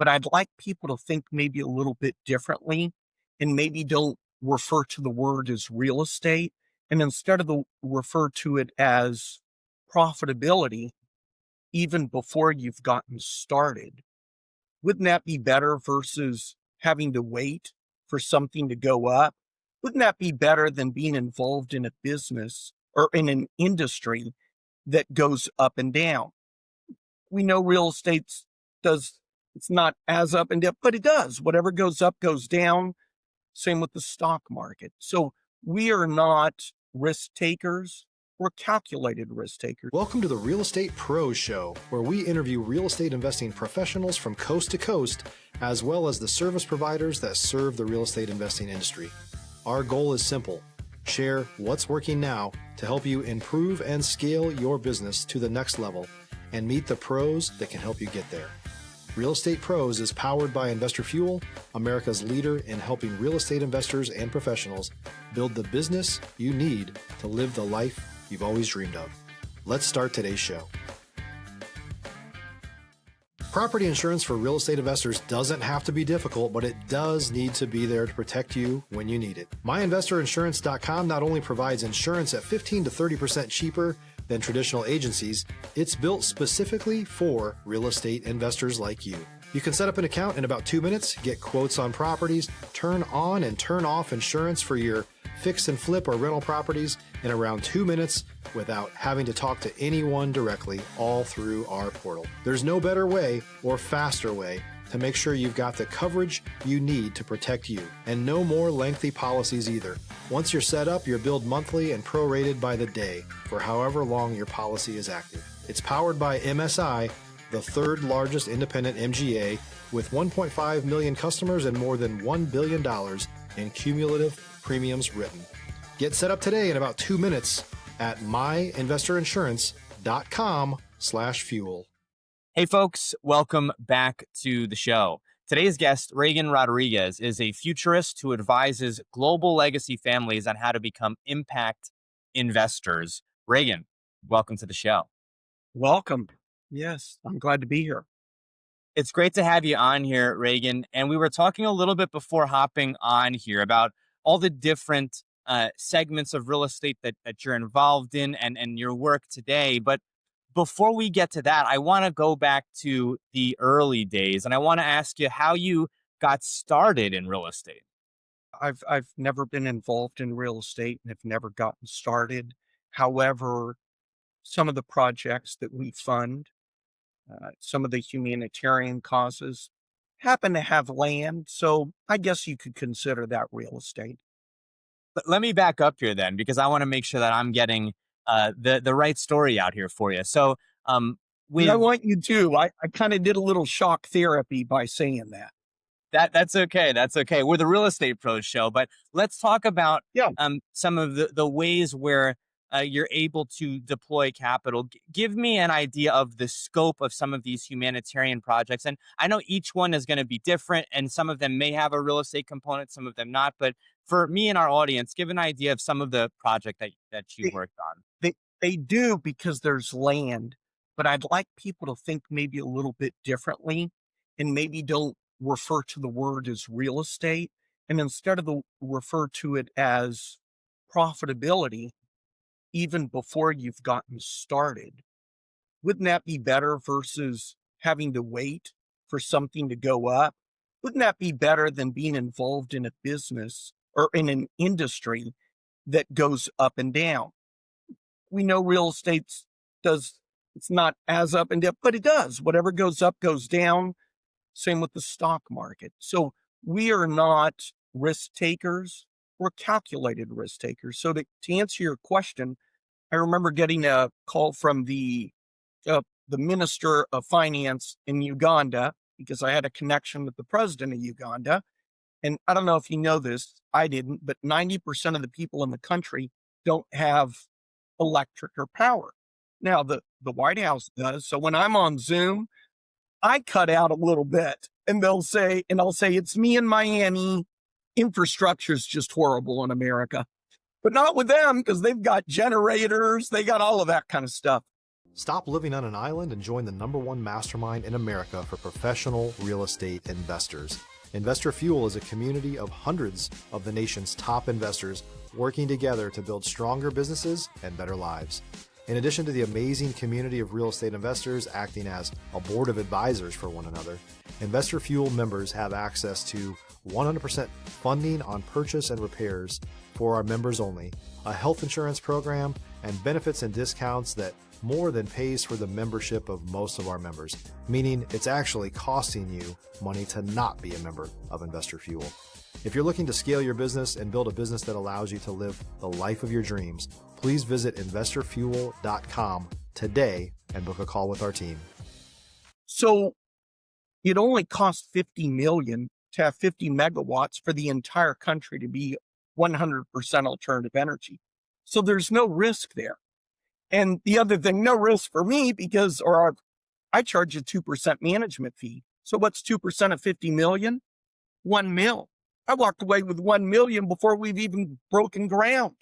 but I'd like people to think maybe a little bit differently and maybe don't refer to the word as real estate and instead of refer to it as profitability even before you've gotten started. Wouldn't that be better versus having to wait for something to go up? Wouldn't that be better than being involved in a business or in an industry that goes up and down? We know real estate it's not as up and down, but it does. Whatever goes up goes down. Same with the stock market. So we are not risk takers. We're calculated risk takers. Welcome to the Real Estate Pros Show, where we interview real estate investing professionals from coast to coast, as well as the service providers that serve the real estate investing industry. Our goal is simple: share what's working now to help you improve and scale your business to the next level and meet the pros that can help you get there. Real Estate Pros is powered by Investor Fuel, America's leader in helping real estate investors and professionals build the business you need to live the life you've always dreamed of. Let's start today's show. Property insurance for real estate investors doesn't have to be difficult, but it does need to be there to protect you when you need it. MyInvestorInsurance.com not only provides insurance at 15 to 30% cheaper than traditional agencies, it's built specifically for real estate investors like you. You can set up an account in about 2 minutes, get quotes on properties, turn on and turn off insurance for your fix and flip or rental properties in around 2 minutes without having to talk to anyone directly, all through our portal. There's no better way or faster way to make sure you've got the coverage you need to protect you, and no more lengthy policies either. Once you're set up, you're billed monthly and prorated by the day for however long your policy is active. It's powered by MSI, the third largest independent MGA, with 1.5 million customers and more than $1 billion in cumulative premiums written. Get set up today in about 2 minutes at myinvestorinsurance.com/fuel. Hey folks, welcome back to the show. Today's guest, Reagan Rodriguez, is a futurist who advises global legacy families on how to become impact investors. Reagan, welcome to the show. Welcome. Yes, I'm glad to be here. It's great to have you on here, Reagan. And we were talking a little bit before hopping on here about all the different segments of real estate that you're involved in and your work today. But before we get to that, I want to go back to the early days, and I want to ask you how you got started in real estate. I've never been involved in real estate and have never gotten started. However, some of the projects that we fund, some of the humanitarian causes happen to have land. So I guess you could consider that real estate. But let me back up here then, because I want to make sure that I'm getting the right story out here for you. So I want you to. I kind of did a little shock therapy by saying that. That's okay. That's okay. We're the Real Estate Pros show, but let's talk about some of the ways where you're able to deploy capital. Give me an idea of the scope of some of these humanitarian projects. And I know each one is going to be different, and some of them may have a real estate component, some of them not. But for me and our audience, give an idea of some of the project that you worked on. They do, because there's land, but I'd like people to think maybe a little bit differently and maybe don't refer to the word as real estate and instead of refer to it as profitability even before you've gotten started. Wouldn't that be better versus having to wait for something to go up? Wouldn't that be better than being involved in a business or in an industry that goes up and down? We know real estate it's not as up and down, but it does. Whatever goes up goes down. Same with the stock market. So we are not risk takers. We're calculated risk takers. So to answer your question, I remember getting a call from the Minister of Finance in Uganda, because I had a connection with the president of Uganda. And I don't know if you know this, I didn't, but 90% of the people in the country don't have electric or power. Now, the White House does. So when I'm on Zoom, I cut out a little bit and I'll say, it's me in Miami. Infrastructure is just horrible in America, but not with them, because they've got generators. They got all of that kind of stuff. Stop living on an island and join the #1 mastermind in America for professional real estate investors. Investor Fuel is a community of hundreds of the nation's top investors working together to build stronger businesses and better lives. In addition to the amazing community of real estate investors acting as a board of advisors for one another, Investor Fuel members have access to 100% funding on purchase and repairs for our members only, a health insurance program, and benefits and discounts that more than pays for the membership of most of our members, meaning it's actually costing you money to not be a member of Investor Fuel. If you're looking to scale your business and build a business that allows you to live the life of your dreams, please visit investorfuel.com today and book a call with our team. So it only costs $50 million to have 50 megawatts for the entire country to be 100% alternative energy. So there's no risk there. And the other thing, no risk for me because I charge a 2% management fee. So what's 2% of 50 million? 1 mil. I walked away with 1 million before we've even broken ground.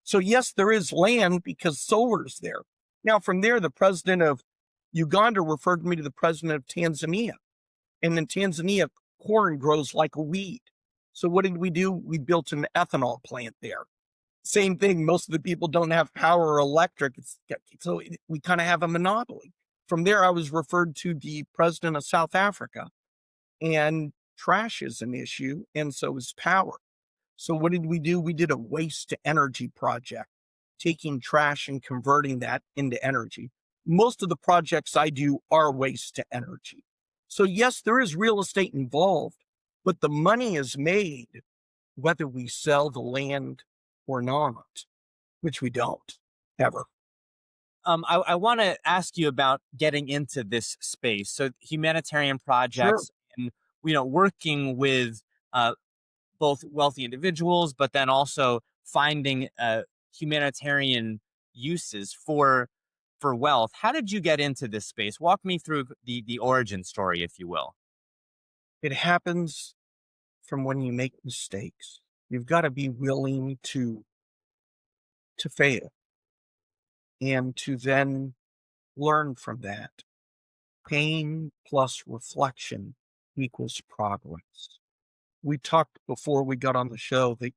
So yes, there is land because solar's there. Now from there, the president of Uganda referred me to the president of Tanzania. And in Tanzania, corn grows like a weed. So what did we do? We built an ethanol plant there. Same thing. Most of the people don't have power or electric. So we kind of have a monopoly. From there, I was referred to the president of South Africa, and trash is an issue, and so is power. So what did we do? We did a waste to energy project, taking trash and converting that into energy. Most of the projects I do are waste to energy. So yes, there is real estate involved, but the money is made whether we sell the land or not, which we don't ever. I want to ask you about getting into this space. So humanitarian projects and, working with both wealthy individuals, but then also finding humanitarian uses for wealth. How did you get into this space? Walk me through the origin story, if you will. It happens from when you make mistakes. You've got to be willing to fail and to then learn from that. Pain plus reflection equals progress. We talked before we got on the show that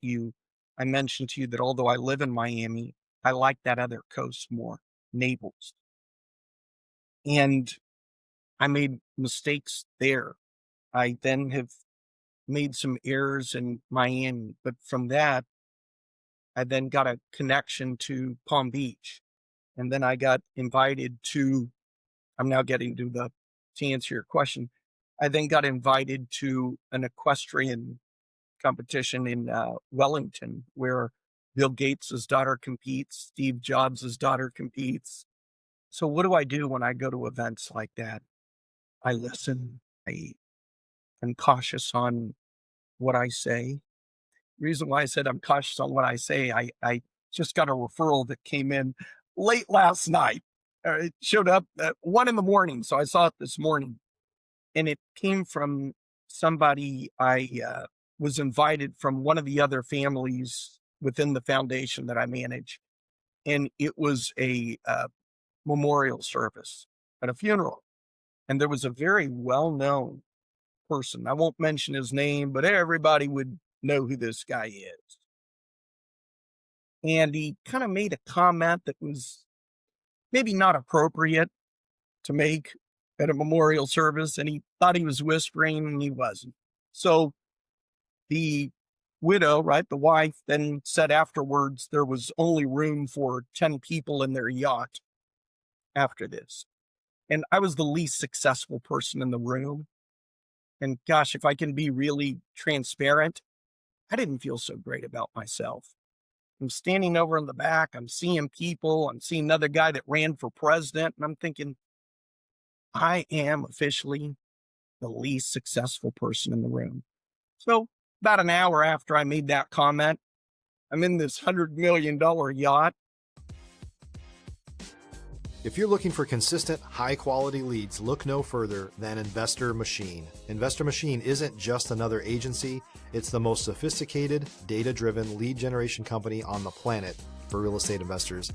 I mentioned to you that although I live in Miami, I like that other coast more, Naples. And I made mistakes there. I then have made some errors in Miami, but from that, I then got a connection to Palm Beach. And then I got invited I'm now getting to answer your question. I then got invited to an equestrian competition in Wellington, where Bill Gates' daughter competes, Steve Jobs' daughter competes. So what do I do when I go to events like that? I listen. I'm cautious on what I say. The reason why I said I'm cautious on what I say, I just got a referral that came in late last night. It showed up at 1 a.m, so I saw it this morning. And it came from somebody I was invited from one of the other families within the foundation that I manage. And it was a memorial service at a funeral. And there was a very well-known person. I won't mention his name, but everybody would know who this guy is. And he kind of made a comment that was maybe not appropriate to make at a memorial service, and he thought he was whispering, and he wasn't. So the widow, right, the wife, then said afterwards there was only room for 10 people in their yacht after this. And I was the least successful person in the room. And gosh, if I can be really transparent, I didn't feel so great about myself. I'm standing over in the back, I'm seeing people, I'm seeing another guy that ran for president, and I'm thinking, I am officially the least successful person in the room. So about an hour after I made that comment, I'm in this $100 million yacht. If you're looking for consistent, high-quality leads, look no further than Investor Machine. Investor Machine isn't just another agency. It's the most sophisticated, data-driven lead generation company on the planet for real estate investors.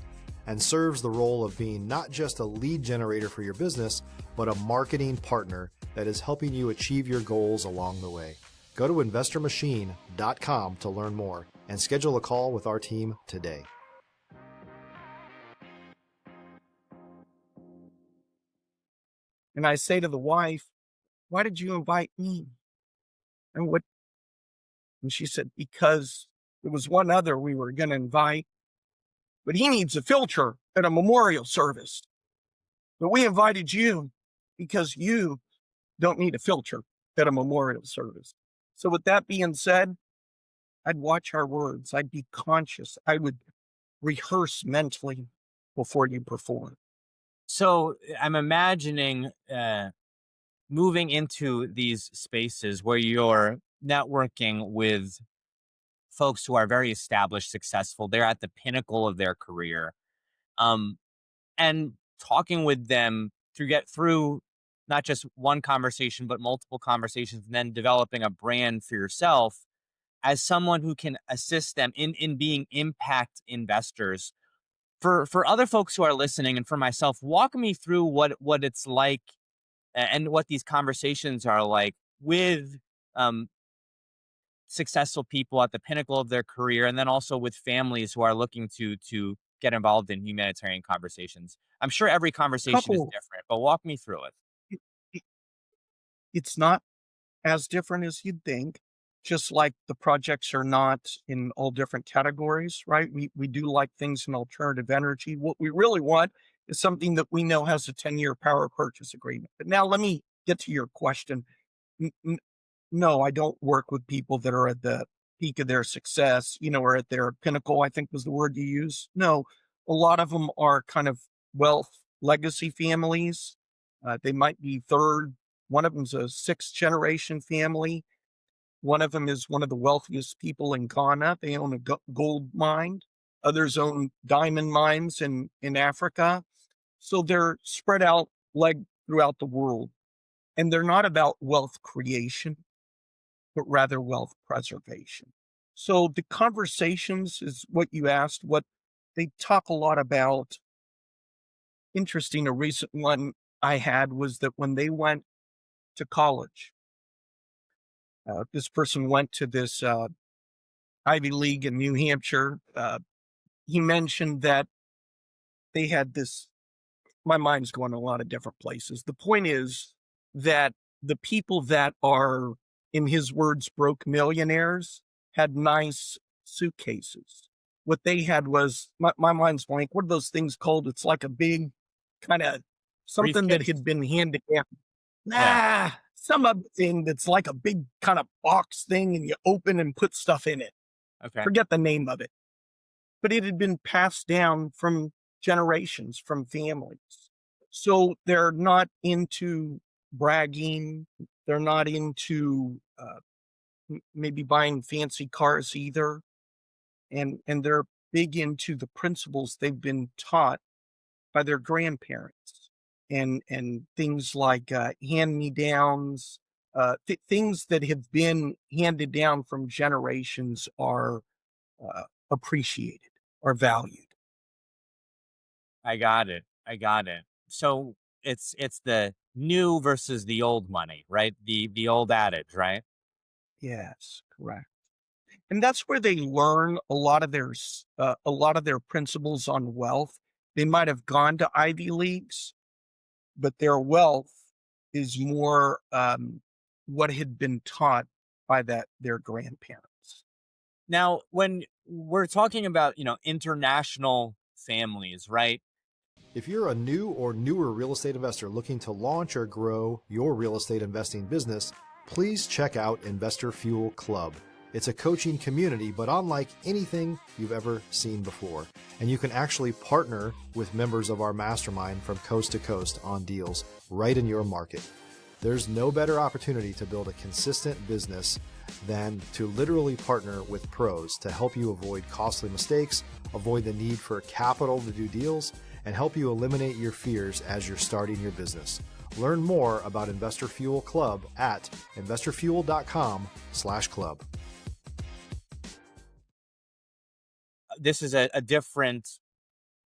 and serves the role of being not just a lead generator for your business, but a marketing partner that is helping you achieve your goals along the way. Go to investormachine.com to learn more and schedule a call with our team today. And I say to the wife, why did you invite me? And she said, because there was one other we were going to invite, but he needs a filter at a memorial service. But we invited you because you don't need a filter at a memorial service. So with that being said, I'd watch our words. I'd be conscious. I would rehearse mentally before you perform. So I'm imagining moving into these spaces where you're networking with folks who are very established, successful. They're at the pinnacle of their career. And talking with them to get through not just one conversation, but multiple conversations, and then developing a brand for yourself as someone who can assist them in being impact investors. For other folks who are listening, and for myself, walk me through what it's like and what these conversations are like with successful people at the pinnacle of their career, and then also with families who are looking to get involved in humanitarian conversations. I'm sure every conversation is different, but walk me through it. It's not as different as you'd think, just like the projects are not in all different categories, right? We do like things in alternative energy. What we really want is something that we know has a 10-year power purchase agreement. But now let me get to your question. No, I don't work with people that are at the peak of their success, or at their pinnacle, I think was the word you used. No, a lot of them are kind of wealth legacy families. They might be third. One of them's a 6th generation family. One of them is one of the wealthiest people in Ghana. They own a gold mine. Others own diamond mines in Africa. So they're spread out throughout the world. And they're not about wealth creation, but rather wealth preservation. So the conversations is what you asked, what they talk a lot about. Interesting, a recent one I had was that when they went to college, this person went to this Ivy League in New Hampshire. He mentioned that they had this, my mind's going a lot of different places. The point is that the people that are, in his words, broke millionaires had nice suitcases. What they had was, my mind's blank, what are those things called? It's like a big kind of something that had been handed down. Some other thing that's like a big kind of box thing and you open and put stuff in it. Okay. Forget the name of it. But it had been passed down from generations, from families. So they're not into bragging. They're not into maybe buying fancy cars either. And they're big into the principles they've been taught by their grandparents. And things like hand-me-downs, things that have been handed down from generations are appreciated or valued. I got it. So it's the new versus the old money, right? The old adage, right? Yes, correct. And that's where they learn a lot of their principles on wealth. They might have gone to Ivy Leagues, but their wealth is more what had been taught by their grandparents. Now, when we're talking about, international families, right? If you're a new or newer real estate investor looking to launch or grow your real estate investing business, please check out Investor Fuel Club. It's a coaching community, but unlike anything you've ever seen before. And you can actually partner with members of our mastermind from coast to coast on deals right in your market. There's no better opportunity to build a consistent business than to literally partner with pros to help you avoid costly mistakes, avoid the need for capital to do deals, and help you eliminate your fears as you're starting your business. Learn more about Investor Fuel Club at investorfuel.com/club. This is a different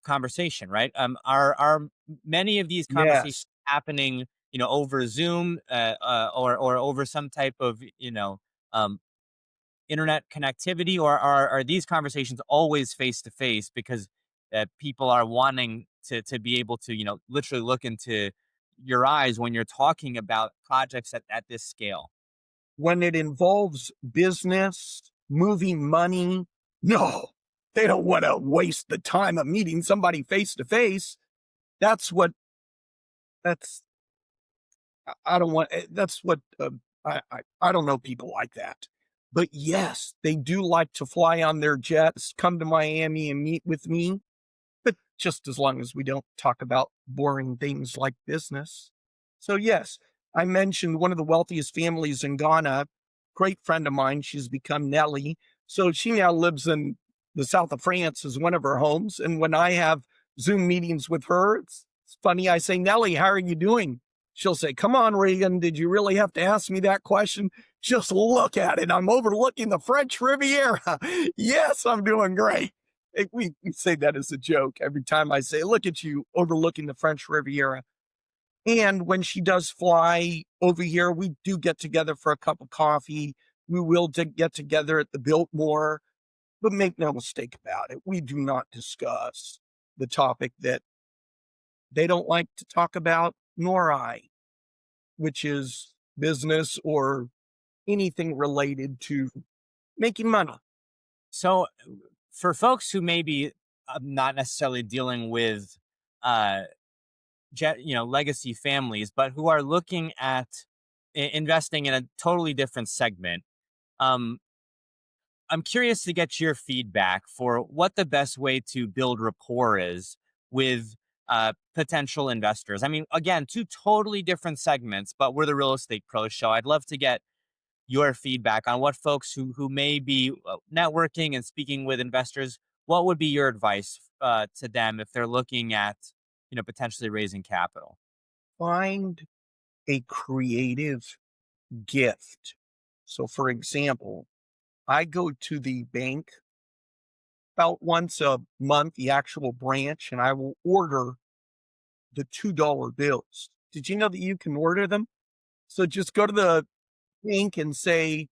conversation, right? Are many of these conversations Yes. happening, over Zoom, or over some type of, um, internet connectivity, or are these conversations always face to face because people are wanting to be able to, literally look into your eyes when you're talking about projects at this scale? When it involves business, moving money, no, they don't want to waste the time of meeting somebody face to face. That's what, that's, I don't want, that's what, I don't know people like that. But yes, they do like to fly on their jets, come to Miami and meet with me. But just as long as we don't talk about boring things like business. So, yes, I mentioned one of the wealthiest families in Ghana, great friend of mine. She's become Nellie. So she now lives in the south of France as one of her homes. And when I have Zoom meetings with her, it's funny. I say, Nellie, how are you doing? She'll say, come on, Reagan, did you really have to ask me that question? Just look at it. I'm overlooking the French Riviera. Yes, I'm doing great. We say that as a joke every time I say, look at you overlooking the French Riviera. And when she does fly over here, we do get together for a cup of coffee. We will get together at the Biltmore, but make no mistake about it. We do not discuss the topic that they don't like to talk about, nor I, which is business or anything related to making money. So, for folks who maybe not necessarily dealing with, uh, legacy families, but who are looking at investing in a totally different segment, um, I'm curious to get your feedback for what the best way to build rapport is with potential investors. I mean, again, two totally different segments, but we're the Real Estate Pros Show. I'd love to get your feedback on what folks who may be networking and speaking with investors. What would be your advice to them if they're looking at, potentially raising capital? Find a creative gift. So, for example, I go to the bank about once a month, the actual branch, and I will order the $2 bills. Did you know that you can order them? So just go to the bank and say,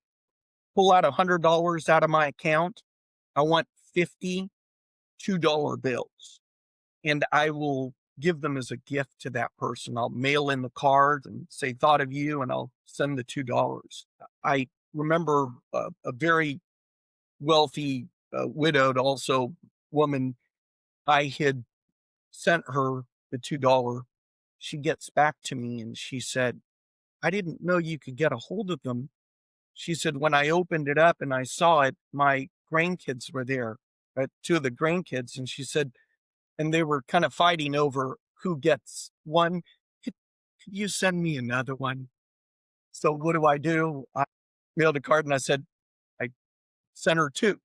pull out $100 out of my account. I want 50 $2 bills. And I will give them as a gift to that person. I'll mail in the card and say, thought of you, and I'll send the $2. I remember a very wealthy, widowed also woman. I had sent her the $2. She gets back to me and she said, I didn't know you could get a hold of them. She said, when I opened it up and I saw it, my grandkids were there, two of the grandkids. And she said, and they were kind of fighting over who gets one. Could you send me another one? So what do? I mailed a card and I said, I sent her two.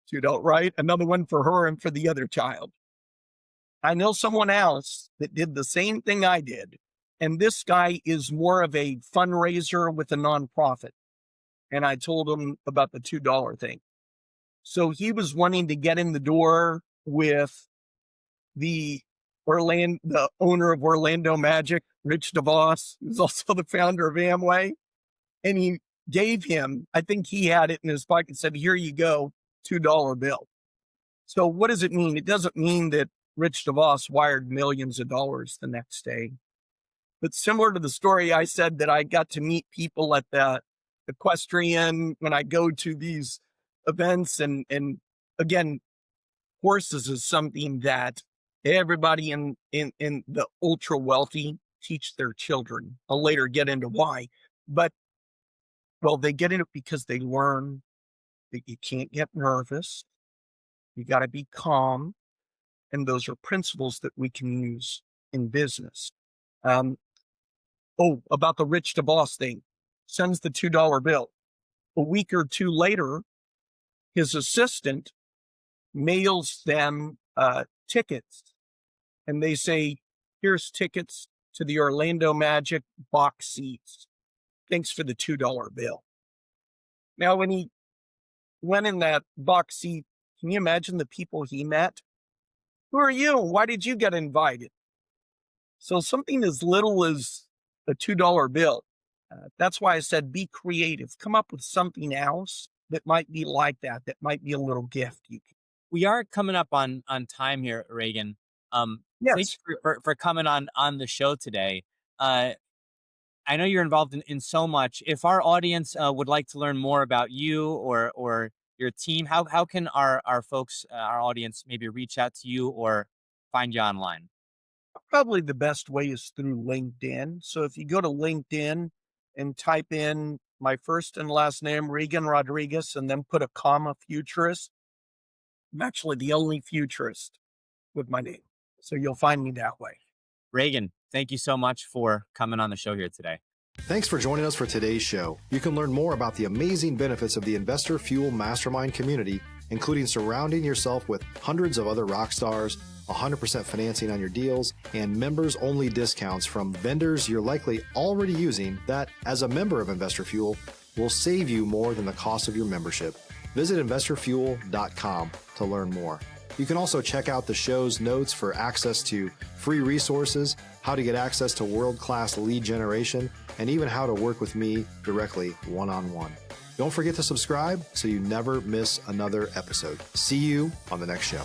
So you don't write another one for her and for the other child. I know someone else that did the same thing I did. And this guy is more of a fundraiser with a nonprofit. And I told him about the $2 thing. So he was wanting to get in the door with the the owner of Orlando Magic, Rich DeVos, who's also the founder of Amway. And he gave him, I think he had it in his pocket and said, here you go, $2 bill. So what does it mean? It doesn't mean that Rich DeVos wired millions of dollars the next day. But similar to the story I said that I got to meet people at the equestrian when I go to these events. And again, horses is something that everybody in the ultra wealthy teach their children. I'll later get into why. But, well, they get in it because they learn that you can't get nervous. You got to be calm. And those are principles that we can use in business. About the Rich DeVos thing, sends the $2 bill. A week or two later, his assistant mails them tickets. And they say, here's tickets to the Orlando Magic box seats. Thanks for the $2 bill. Now, when he went in that box seat, can you imagine the people he met? Who are you? Why did you get invited? So something as little as a $2 bill. That's why I said be creative. Come up with something else that might be like that. That might be a little gift. We are coming up on time here, Reagan. Thank Yes, you for coming on the show today. Uh, I know you're involved in so much. If our audience would like to learn more about you or your team, how can our folks, our audience, maybe reach out to you or find you online? probably the best way is through LinkedIn. So if you go to LinkedIn and type in my first and last name, Reagan Rodriguez, and then put a comma futurist, I'm actually the only futurist with my name. So you'll find me that way. Reagan, thank you so much for coming on the show here today. Thanks for joining us for today's show. You can learn more about the amazing benefits of the Investor Fuel Mastermind community, including surrounding yourself with hundreds of other rock stars, 100% financing on your deals, and members-only discounts from vendors you're likely already using that, as a member of Investor Fuel, will save you more than the cost of your membership. Visit investorfuel.com to learn more. You can also check out the show's notes for access to free resources, how to get access to world-class lead generation, and even how to work with me directly one-on-one. Don't forget to subscribe so you never miss another episode. See you on the next show.